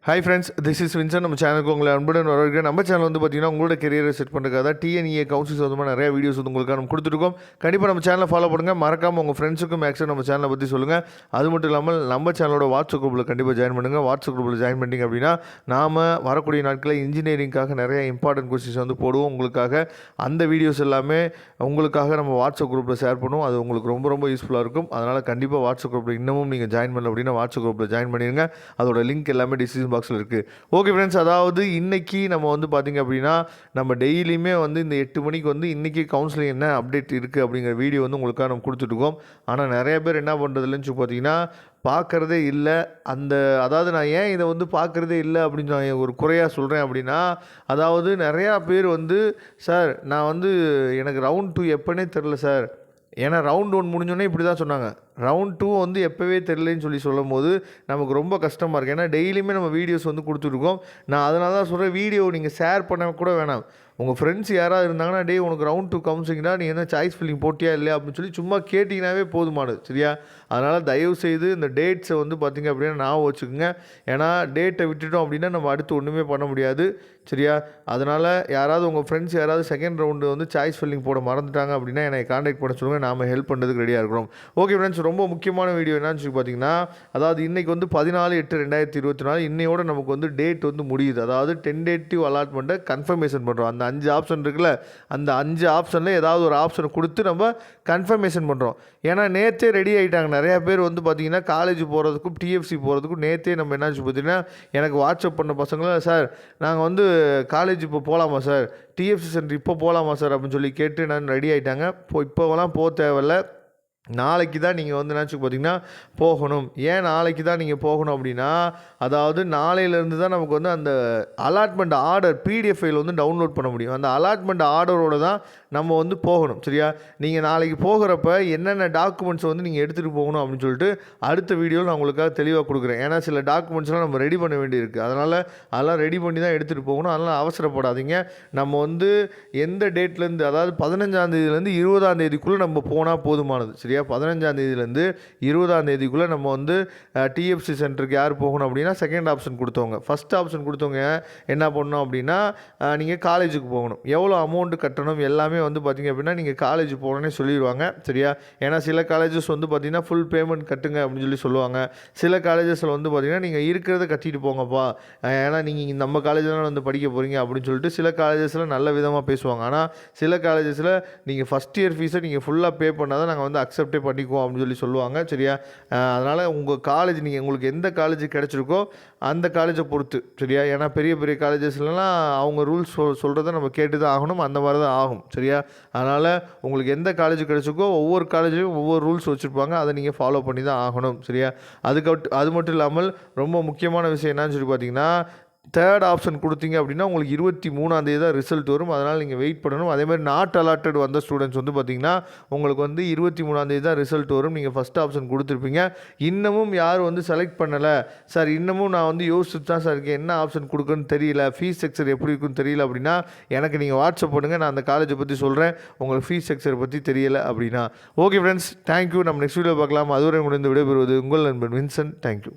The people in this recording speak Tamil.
Hi friends, this is Vinson. நம்ம சேனலுக்கு உங்களை அன்புடன் வரவேற்கிறேன். நம்ம சேனல் வந்து பார்த்தீங்கன்னா உங்களோட கெரியரை செட் பண்ணுறதுக்காக தான் டிஎன்இஏ கவுன்சில் சம்மந்தமாக நிறைய வீடியோஸ் வந்து உங்களுக்கு நம்ம கொடுத்துருக்கோம். கண்டிப்பாக நம்ம சேனலை ஃபாலோ பண்ணுங்கள். மறக்காமல் உங்கள் ஃப்ரெண்ட்ஸுக்கும் மேக்ஸிமம் நம்ம சேனலை பற்றி சொல்லுங்கள். அது மட்டும் இல்லாமல் நம்ம சேனலோட வாட்ஸ்அப் குரூப்பில் கண்டிப்பாக ஜாயின் பண்ணுங்கள். வாட்ஸ்அப் குரூப்பில் ஜாயின் பண்ணிங்க அப்படின்னா நாம் வரக்கூடிய நாட்களில் இன்ஜினியரிங்காக நிறைய இம்பார்ட்டன்ட் கொஸ்டின்ஸ் வந்து போடுவோம் உங்களுக்காக. அந்த வீடியோஸ் எல்லாமே உங்களுக்காக நம்ம வாட்ஸ்அப் குரூப்பில் ஷேர் பண்ணுவோம். அது உங்களுக்கு ரொம்ப ரொம்ப யூஸ்ஃபுல்லாக இருக்கும். அதனால் கண்டிப்பாக வாட்ஸ்அப் குரூப்பில் இன்னமும் நீங்கள் ஜாயின் பண்ணல அப்படின்னா வாட்ஸ்அப் குரூப்பில் ஜாயின் பண்ணிடுங்க. அதோட லிங்க் எல்லாமே டிஸ்கிரிப்ஷன் பாக்ஸில் இருக்குது. ஓகே ஃப்ரெண்ட்ஸ், அதாவது இன்றைக்கி நம்ம வந்து பார்த்திங்க அப்படின்னா நம்ம டெய்லியுமே வந்து இந்த 8 மணிக்கு வந்து இன்றைக்கி கவுன்சிலிங் என்ன அப்டேட் இருக்குது அப்படிங்கிற வீடியோ வந்து உங்களுக்காக நம்ம கொடுத்துட்ருக்கோம். ஆனால் நிறைய பேர் என்ன பண்ணுறதுலன்னு சொல்லி பார்த்தீங்கன்னா பார்க்குறதே இல்லை. அதாவது நான் ஏன் இதை வந்து பார்க்குறதே இல்லை அப்படின்னு நான் ஒரு குறையாக சொல்கிறேன் அப்படின்னா, அதாவது நிறையா பேர் வந்து சார் நான் வந்து எனக்கு ரவுண்ட் 2 எப்போனே தெரில சார், ஏன்னா ரவுண்ட் 1 முடிஞ்சோடனே இப்படி தான் சொன்னாங்க. ரவுண்ட் 2 வந்து எப்போவே தெரிலன்னு சொல்லும் போது நமக்கு ரொம்ப கஷ்டமாக இருக்குது. ஏன்னா டெய்லியுமே நம்ம வீடியோஸ் வந்து கொடுத்துருக்கோம். நான் அதனால தான் சொல்கிறேன், வீடியோ நீங்கள் ஷேர் பண்ண கூட வேணாம். உங்கள் ஃப்ரெண்ட்ஸ் யாராவது இருந்தாங்கன்னா, டே உனக்கு ரவுண்ட் 2 கவுன்சிலிங்னா நீ என்ன சாய்ஸ் ஃபில்லிங் போட்டியா இல்லையா அப்படின்னு சொல்லி சும்மா கேட்டிங்கனாவே போதுமானது, சரியா? அதனால் தயவுசெய்து இந்த டேட்ஸை வந்து பார்த்திங்க அப்படின்னா ஞாபகம் வச்சுக்கோங்க. ஏன்னா டேட்டை விட்டுட்டோம் அப்படின்னா நம்ம அடுத்து ஒன்றுமே பண்ண முடியாது, சரியா? அதனால் யாராவது உங்கள் ஃப்ரெண்ட்ஸ் யாராவது செகண்ட் ரவுண்டு வந்து சாய்ஸ் ஃபில்லிங் போட மறந்துட்டாங்க அப்படின்னா என்னை கான்டாக்ட் பண்ண சொல்லுங்கள். நாம் ஹெல்ப் பண்ணுறதுக்கு ரெடியாக இருக்கிறோம். ஓகே ஃப்ரெண்ட்ஸ், ரொம்ப முக்கியமான வீடியோ என்னன்னு சொல்லி பார்த்தீங்கன்னா, அதாவது இன்றைக்கி வந்து 14/8/2024 இன்னையோட நமக்கு வந்து டேட் வந்து முடியுது. அதாவது டென்டேட்டிவ் அலாட்மெண்ட்டை கன்ஃபர்மேஷன் பண்ணுறோம். அந்த 5 ஆப்ஷன் இருக்குல்ல, அந்த 5 ஆப்ஷனில் ஏதாவது ஒரு ஆப்ஷனை கொடுத்து நம்ம கன்ஃபர்மேஷன் பண்ணுறோம். ஏன்னா நேற்றே ரெடி ஆகிட்டாங்க நிறையா பேர் வந்து பார்த்திங்கன்னா, காலேஜ் போகிறதுக்கும் டிஎஃப்சி போகிறதுக்கும் நேற்றே நம்ம என்னாச்சு பார்த்தீங்கன்னா, எனக்கு வாட்ஸ்அப் பண்ண பசங்களும் சார் நாங்கள் வந்து காலேஜ் இப்போ போகலாமா சார், டிஎஃப்சி சென்டர் இப்போ போகலாமா சார் அப்படின்னு சொல்லி கேட்டு நான் ரெடி ஆகிட்டாங்க. இப்போவெல்லாம் போக தேவையில்ல, நாளைக்கு தான் நீங்கள் வந்து என்னாச்சு பார்த்தீங்கன்னா போகணும். ஏன் நாளைக்கு தான் நீங்கள் போகணும் அப்படின்னா, அதாவது நாளையிலேருந்து தான் நமக்கு வந்து அந்த அலாட்மெண்ட் ஆர்டர் பிடிஎஃப் ஃபைல் வந்து டவுன்லோட் பண்ண முடியும். அந்த அலாட்மெண்ட் ஆர்டரோடு தான் நம்ம வந்து போகணும், சரியா? நீங்கள் நாளைக்கு போகிறப்ப என்னென்ன டாக்குமெண்ட்ஸ் வந்து நீங்கள் எடுத்துகிட்டு போகணும் அப்படின்னு சொல்லிட்டு அடுத்த வீடியோவில் நான் உங்களுக்காக தெளிவாக கொடுக்குறேன். ஏன்னா சில டாக்குமெண்ட்ஸ்லாம் நம்ம ரெடி பண்ண வேண்டியிருக்கு. அதெல்லாம் ரெடி பண்ணி தான் எடுத்துகிட்டு போகணும். அதனால் அவசரப்படாதீங்க. நம்ம வந்து எந்த டேட்லேருந்து, அதாவது 15ஆம் தேதியிலேருந்து 20ஆம் தேதிக்குள்ளே நம்ம போனால் போதுமானது, சரியா? 15ஆம் தேதியிலேருந்து 20ஆம் தேதிக்குள்ளே நம்ம வந்து டிஎஃப்சி சென்டருக்கு யார் போகணும் அப்படின்னா செகண்ட் ஆப்ஷன் கொடுத்தவங்க. ஃபஸ்ட் ஆப்ஷன் கொடுத்தவங்க என்ன பண்ணணும் அப்படின்னா, நீங்கள் காலேஜுக்கு போகணும். எவ்வளோ அமௌண்ட்டு கட்டணும் எல்லாமே வந்து பார்த்திங்க அப்படின்னா நீங்கள் காலேஜ் போகணுன்னே சொல்லிடுவாங்க, சரியா? ஏன்னா சில காலேஜஸ் வந்து பார்த்திங்கன்னா ஃபுல் பேமெண்ட் கட்டுங்க அப்படின்னு சொல்லுவாங்க. சில காலேஜஸில் வந்து பார்த்திங்கன்னா நீங்கள் இருக்கிறத கட்டிட்டு போங்கப்பா, ஏன்னா நீங்கள் நம்ம காலேஜில் வந்து படிக்க போகிறீங்க அப்படின்னு சொல்லிட்டு சில காலேஜஸில் நல்ல விதமாக பேசுவாங்க. ஆனால் சில காலேஜஸில் நீங்கள் ஃபஸ்ட் இயர் ஃபீஸை நீங்கள் ஃபுல்லாக பே பண்ணால் தான் நாங்கள் வந்து அக்செப்டே பண்ணிக்குவோம் அப்படின்னு சொல்லுவாங்க, சரியா? அதனால் உங்கள் காலேஜ் நீங்கள் உங்களுக்கு எந்த காலேஜ் கிடச்சிருக்கோ அந்த காலேஜை பொறுத்து, சரியா? ஏன்னா பெரிய பெரிய காலேஜஸ்லாம் அவங்க ரூல்ஸ் சொல்கிறத நம்ம கேட்டு தான் ஆகணும். அந்த மாதிரி தான் ஆகும், சரியா? அதனால் உங்களுக்கு எந்த காலேஜ் கிடச்சிருக்கோ ஒவ்வொரு காலேஜ்லையும் ஒவ்வொரு ரூல்ஸ் வச்சுருப்பாங்க. அதை நீங்கள் ஃபாலோ பண்ணி தான் ஆகணும், சரியா? அது மட்டும் இல்லாமல் ரொம்ப முக்கியமான விஷயம் என்னன்னு சொல்லி பார்த்தீங்கன்னா, தேர்ட் ஆப்ஷன் கொடுத்தீங்க அப்படின்னா உங்களுக்கு 23ஆம் தேதி தான் ரிசல்ட் வரும். அதனால் நீங்கள் வெயிட் பண்ணணும். அதேமாதிரி நாட் அலாட்டட் வந்த ஸ்டூடெண்ட்ஸ் வந்து பார்த்திங்கன்னா உங்களுக்கு வந்து 23ஆம் தேதி தான் ரிசல்ட் வரும். நீங்கள் ஃபஸ்ட் ஆப்ஷன் கொடுத்துருப்பீங்க. இன்னமும் யார் வந்து செலக்ட் பண்ணலை சார், இன்னமும் நான் வந்து யோசிச்சுட்டு தான் சார் இருக்கேன், என்ன ஆப்ஷன் கொடுக்குன்னு தெரியல, ஃபீஸ் ஸ்ட்ரக்சர் எப்படி இருக்குன்னு தெரியல அப்படின்னா எனக்கு நீங்கள் வாட்ஸ்அப் பண்ணுங்கள். நான் அந்த காலேஜை பற்றி சொல்கிறேன். உங்களுக்கு ஃபீஸ் ஸ்ட்ரக்சர் பற்றி தெரியலை அப்படின்னா. Okay friends, thank you. நம்ம நெக்ஸ்ட் வீடியோ பார்க்கலாம். அதுவரை முடிந்து விடைபெறுவது உங்கள் நண்பன் வின்சன். தேங்க்யூ.